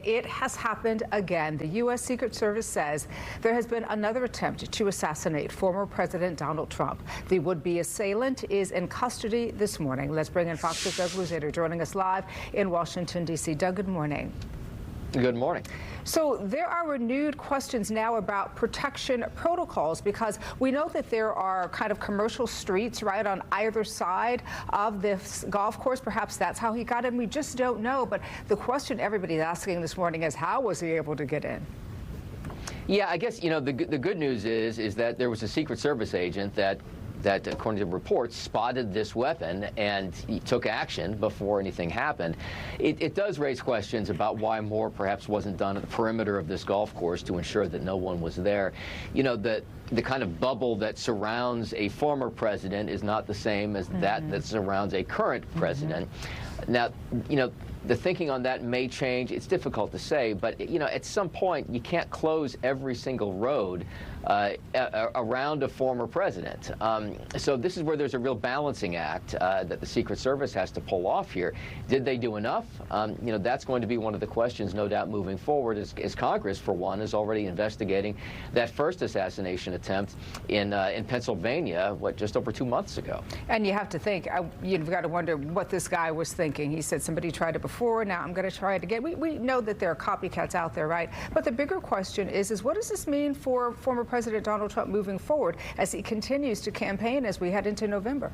it has happened again. The U.S. Secret Service says there has been another attempt to assassinate former President Donald Trump. The would-be assailant is in custody this morning. Let's bring in Fox's Doug Luzader joining us live in Washington, D.C. Doug, good morning. Good morning. So there are renewed questions now about protection protocols because we know that there are kind of commercial streets right on either side of this golf course. Perhaps that's how he got in. We just don't know. But the question everybody's asking this morning is, how was he able to get in? Yeah, I guess, you know, the good news is that there was a Secret Service agent that according to reports, spotted this weapon and he took action before anything happened. It does raise questions about why more perhaps wasn't done at the perimeter of this golf course to ensure that no one was there. You know, the kind of bubble that surrounds a former president is not the same as that surrounds a current president. Now, you know, the thinking on that may change. It's difficult to say, but, you know, at some point, you can't close every single road around a former president. So this is where there's a real balancing act that the Secret Service has to pull off here. Did they do enough? You know, that's going to be one of the questions, no doubt, moving forward, as Congress, for one, is already investigating that first assassination attempt in Pennsylvania, just over 2 months ago. And you have to think, you've got to wonder what this guy was thinking. He said, somebody tried it before, now I'm going to try it again. We know that there are copycats out there, right? But the bigger question is what does this mean for former President Donald Trump moving forward as he continues to campaign as we head into November?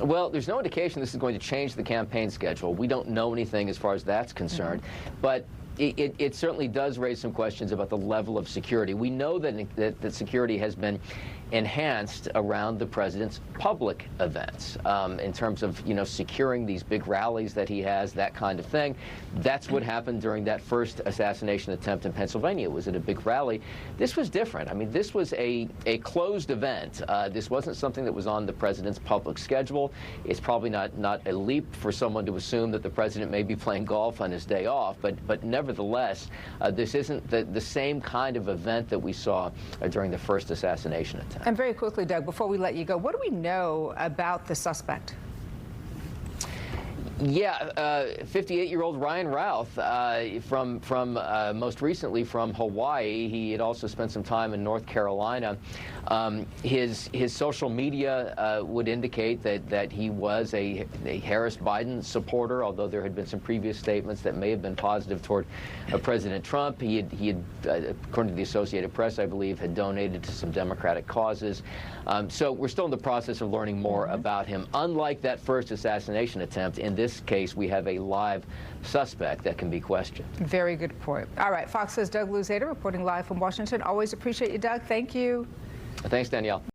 Well, there's no indication this is going to change the campaign schedule. We don't know anything as far as that's concerned. But it certainly does raise some questions about the level of security. We know that security has been enhanced around the president's public events in terms of, you know, securing these big rallies that he has, that kind of thing. That's what happened during that first assassination attempt in Pennsylvania. It was at a big rally. This was different. I mean, this was a closed event. This wasn't something that was on the president's public schedule. It's probably not a leap for someone to assume that the president may be playing golf on his day off, but nevertheless, this isn't the same kind of event that we saw during the first assassination attempt. And very quickly, Doug, before we let you go, what do we know about the suspect? Yeah, 58-year-old Ryan Routh, from most recently from Hawaii. He had also spent some time in North Carolina. His social media would indicate that he was a Harris Biden supporter, although there had been some previous statements that may have been positive toward President Trump. He had, according to the Associated Press, I believe, had donated to some Democratic causes. So we're still in the process of learning more about him. Unlike that first assassination attempt, in this case, we have a live suspect that can be questioned. Very good point. All right, Fox's Doug Luzader reporting live from Washington. Always appreciate you, Doug. Thank you. Thanks, Danielle.